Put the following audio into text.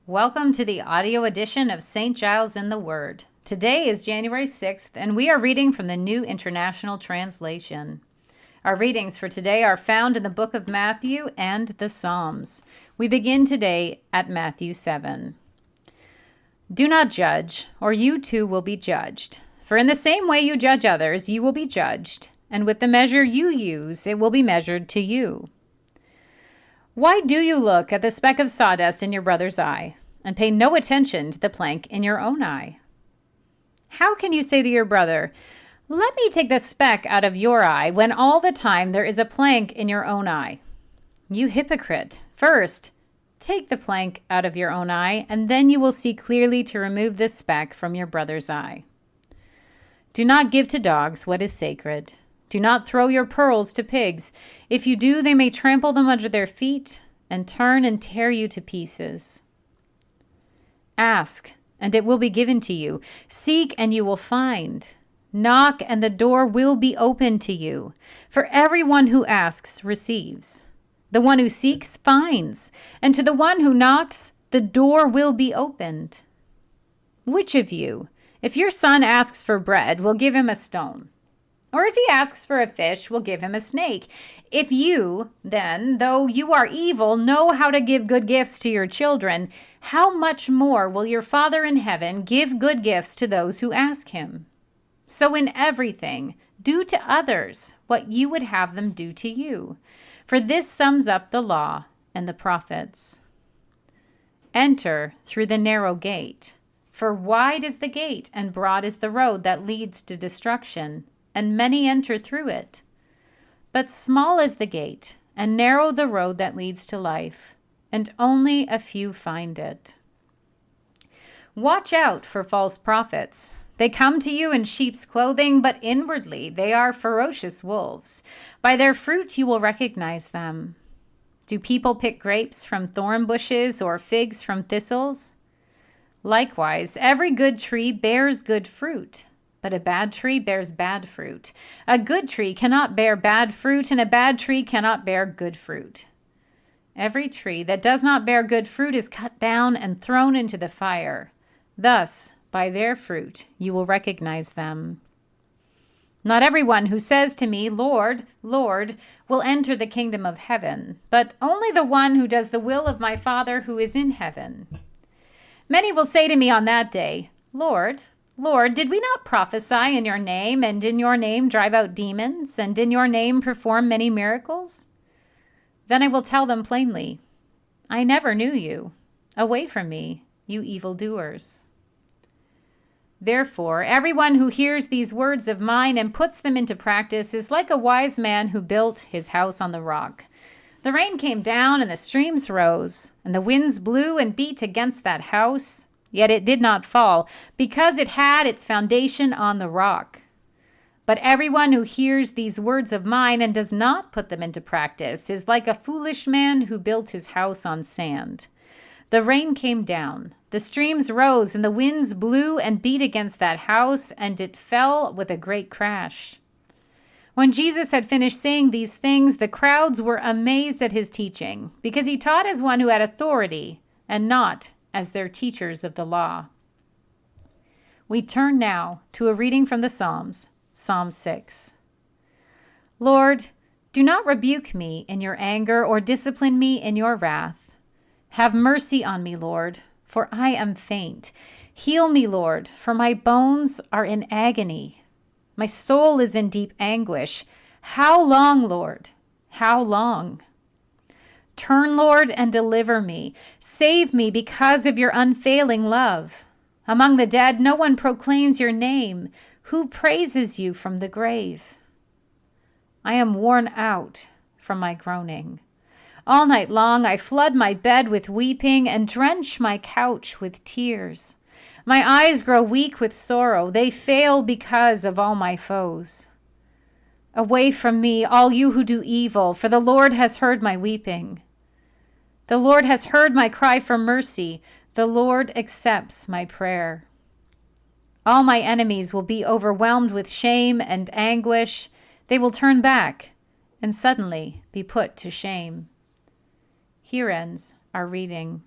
Welcome to the audio edition of St. Giles in the Word. Today is January 6th, and we are reading from the New International Translation. Our readings for today are found in the book of Matthew and the Psalms. We begin today at Matthew 7. Do not judge, or you too will be judged. For in the same way you judge others, you will be judged, and with the measure you use, it will be measured to you. Why do you look at the speck of sawdust in your brother's eye, and pay no attention to the plank in your own eye? How can you say to your brother, "Let me take the speck out of your eye," when all the time there is a plank in your own eye? You hypocrite! First, take the plank out of your own eye, and then you will see clearly to remove the speck from your brother's eye. Do not give to dogs what is sacred. Do not throw your pearls to pigs. If you do, they may trample them under their feet and turn and tear you to pieces. Ask, and it will be given to you. Seek, and you will find. Knock, and the door will be opened to you. For everyone who asks receives. The one who seeks finds. And to the one who knocks, the door will be opened. Which of you, if your son asks for bread, will give him a stone? Or if he asks for a fish, will give him a snake? If you, then, though you are evil, know how to give good gifts to your children, how much more will your Father in heaven give good gifts to those who ask him? So in everything, do to others what you would have them do to you. For this sums up the law and the prophets. Enter through the narrow gate, for wide is the gate and broad is the road that leads to destruction, and many enter through it. But small is the gate, and narrow the road that leads to life, and only a few find it. Watch out for false prophets. They come to you in sheep's clothing, but inwardly they are ferocious wolves. By their fruit you will recognize them. Do people pick grapes from thorn bushes or figs from thistles? Likewise, every good tree bears good fruit, but a bad tree bears bad fruit. A good tree cannot bear bad fruit, and a bad tree cannot bear good fruit. Every tree that does not bear good fruit is cut down and thrown into the fire. Thus, by their fruit, you will recognize them. Not everyone who says to me, "Lord, Lord," will enter the kingdom of heaven, but only the one who does the will of my Father who is in heaven. Many will say to me on that day, "Lord, Lord, did we not prophesy in your name, and in your name drive out demons, and in your name perform many miracles?" Then I will tell them plainly, "I never knew you. Away from me, you evildoers." Therefore, everyone who hears these words of mine and puts them into practice is like a wise man who built his house on the rock. The rain came down, and the streams rose, and the winds blew and beat against that house. Yet it did not fall, because it had its foundation on the rock. But everyone who hears these words of mine and does not put them into practice is like a foolish man who built his house on sand. The rain came down, the streams rose, and the winds blew and beat against that house, and it fell with a great crash. When Jesus had finished saying these things, the crowds were amazed at his teaching, because he taught as one who had authority, and not as their teachers of the law. We turn now to a reading from the Psalms, Psalm 6. Lord, do not rebuke me in your anger or discipline me in your wrath. Have mercy on me, Lord, for I am faint. Heal me, Lord, for my bones are in agony. My soul is in deep anguish. How long, Lord? How long? Turn, Lord, and deliver me. Save me because of your unfailing love. Among the dead, no one proclaims your name. Who praises you from the grave? I am worn out from my groaning. All night long I flood my bed with weeping and drench my couch with tears. My eyes grow weak with sorrow. They fail because of all my foes. Away from me, all you who do evil, for the Lord has heard my weeping. The Lord has heard my cry for mercy. The Lord accepts my prayer. All my enemies will be overwhelmed with shame and anguish. They will turn back and suddenly be put to shame. Here ends our reading.